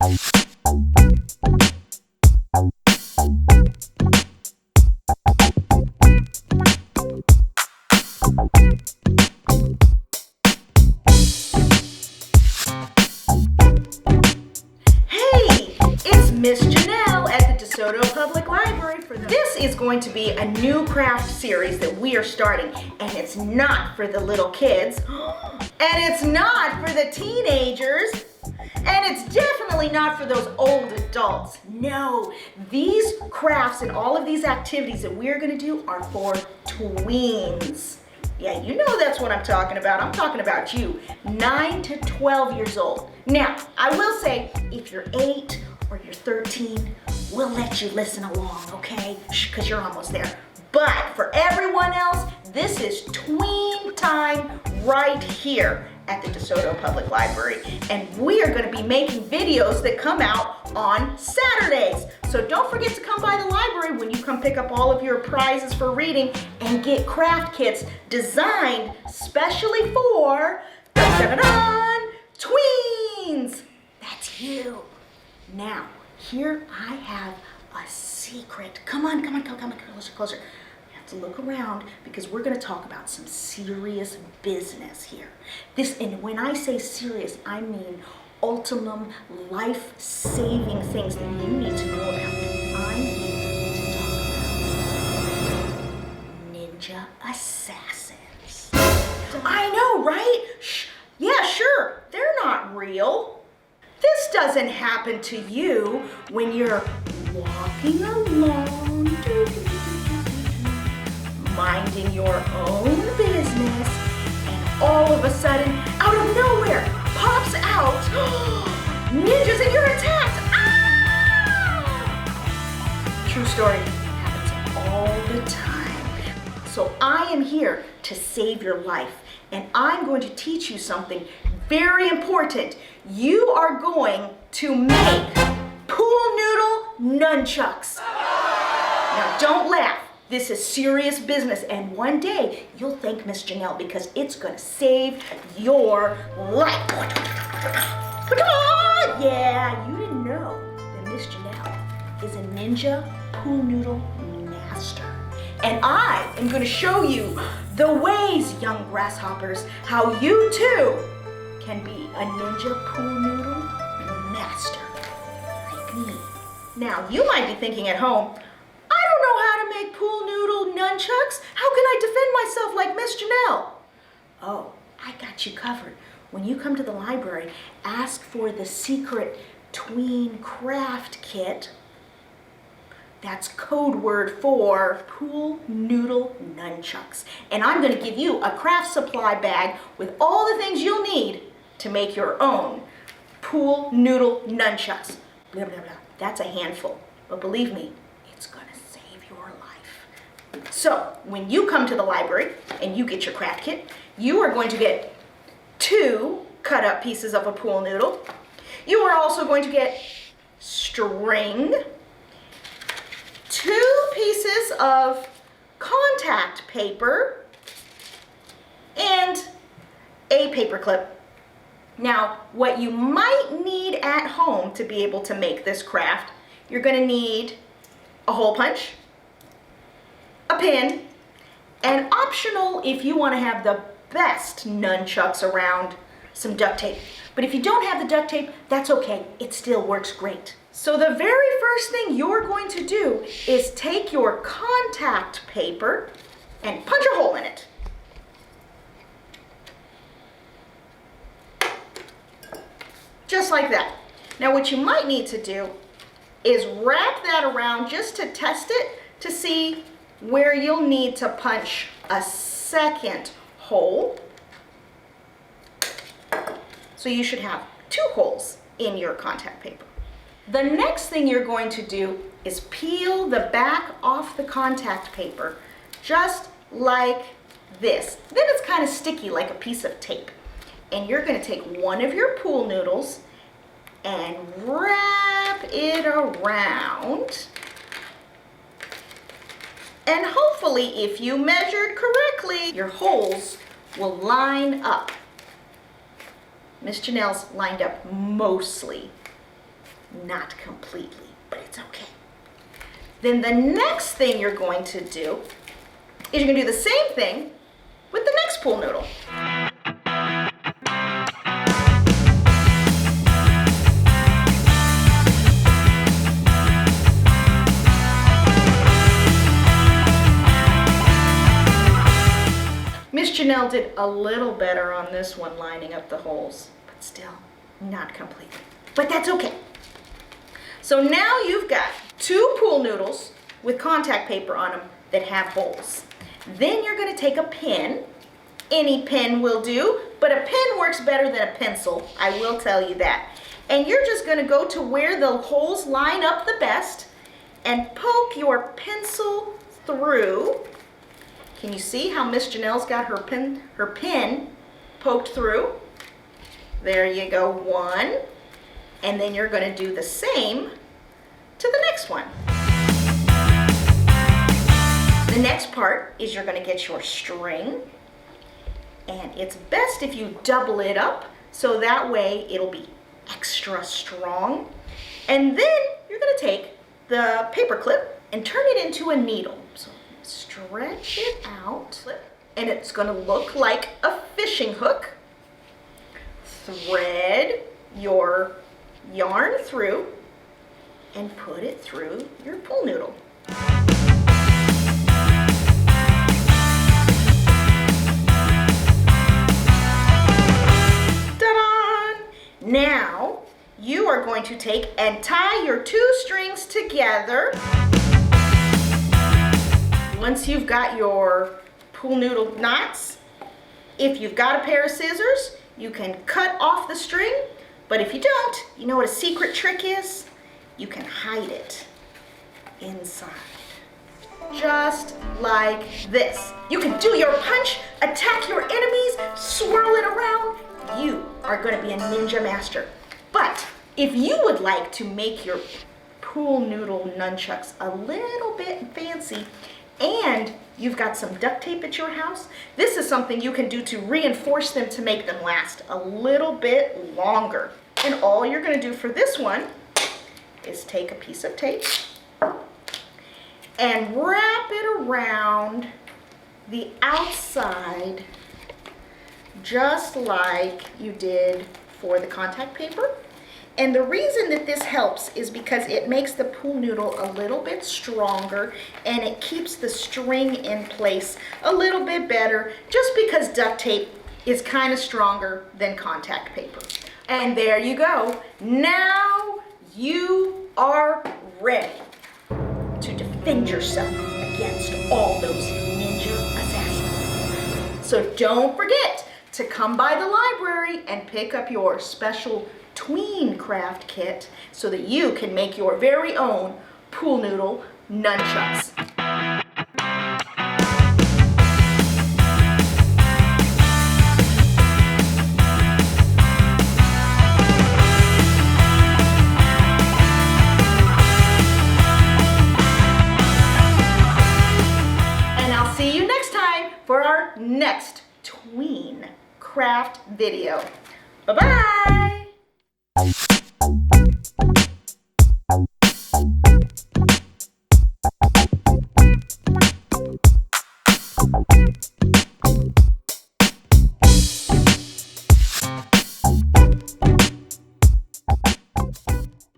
Miss Janelle at the DeSoto Public Library. This is going to be a new craft series that we are starting, and it's not for the little kids, and it's not for the teenagers, and it's definitely not for those old adults. No, these crafts and all of these activities that we're going to do are for tweens. Yeah, you know that's what I'm talking about. I'm talking about you, 9 to 12 years old. Now, I will say, if you're 8 or you're 13, we'll let you listen along, okay? Because you're almost there. But for everyone else, this is tween time right here at the DeSoto Public Library. And we are going to be making videos that come out on Saturdays. So don't forget to come by the library when you come pick up all of your prizes for reading and get craft kits designed specially for tweens. That's you. Now, here I have a secret. Come on, closer. You have to look around because we're going to talk about some serious business here. And when I say serious, I mean ultimate life-saving things that you need to know about. I'm here to talk about ninja assassins. I know, right? Yeah, sure. They're not real. This doesn't happen to you when you're walking along, minding your own business, and all of a sudden, out of nowhere, pops out, ninjas and you're attacked! Ah! True story, happens all the time. So I am here to save your life, and I'm going to teach you something very important. You are going to make pool noodle nunchucks. Now don't laugh. This is serious business, and one day you'll thank Miss Janelle because it's going to save your life. Yeah, you didn't know that Miss Janelle is a ninja pool noodle master. And I am going to show you the ways, young grasshoppers, how you too can be a ninja pool noodle master like me. Now, you might be thinking at home, I don't know how to make pool noodle nunchucks. How can I defend myself like Miss Janelle? Oh, I got you covered. When you come to the library, ask for the secret tween craft kit. That's code word for pool noodle nunchucks. And I'm going to give you a craft supply bag with all the things you'll need to make your own pool noodle nunchucks. Blah, blah, blah. That's a handful. But believe me, it's going to save your life. So when you come to the library and you get your craft kit, you are going to get 2 cut up pieces of a pool noodle. You are also going to get string, 2 pieces of contact paper, and a paper clip. Now, what you might need at home to be able to make this craft, you're going to need a hole punch, a pin, and optional, if you want to have the best nunchucks around, some duct tape. But if you don't have the duct tape, that's okay. It still works great. So the very first thing you're going to do is take your contact paper and punch a hole in it. Just like that. Now what you might need to do is wrap that around just to test it to see where you'll need to punch a second hole. So you should have 2 holes in your contact paper. The next thing you're going to do is peel the back off the contact paper, just like this. Then it's kind of sticky like a piece of tape. And you're going to take one of your pool noodles and wrap it around. And hopefully, if you measured correctly, your holes will line up. Miss Janelle's lined up mostly not completely, but it's okay. Then the next thing you're going to do is you're going to do the same thing with the next pool noodle. Miss Janelle did a little better on this one, lining up the holes, but still not completely. But that's okay. So now you've got 2 pool noodles with contact paper on them that have holes. Then you're going to take a pen. Any pen will do, but a pen works better than a pencil, I will tell you that. And you're just going to go to where the holes line up the best and poke your pencil through. Can you see how Miss Janelle's got her pen poked through? There you go, 1. And then you're going to do the same to the next one. The next part is you're going to get your string, and it's best if you double it up so that way it'll be extra strong. And then you're going to take the paper clip and turn it into a needle. So stretch it out, and it's going to look like a fishing hook. Thread your yarn through and put it through your pool noodle. Ta-da! Now you are going to take and tie your 2 strings together. Once you've got your pool noodle knots, if you've got a pair of scissors, you can cut off the string, but if you don't, you know what a secret trick is? You can hide it inside. Just like this. You can do your punch, attack your enemies, swirl it around. You are going to be a ninja master. But if you would like to make your pool noodle nunchucks a little bit fancy, and you've got some duct tape at your house, this is something you can do to reinforce them to make them last a little bit longer. And all you're going to do for this one is take a piece of tape and wrap it around the outside just like you did for the contact paper. And the reason that this helps is because it makes the pool noodle a little bit stronger and it keeps the string in place a little bit better, just because duct tape is kind of stronger than contact paper. And there you go. Now you are ready to defend yourself against all those ninja assassins. So don't forget to come by the library and pick up your special tween craft kit so that you can make your very own pool noodle nunchucks. And I'll see you next time for our next tween craft video. Bye-bye!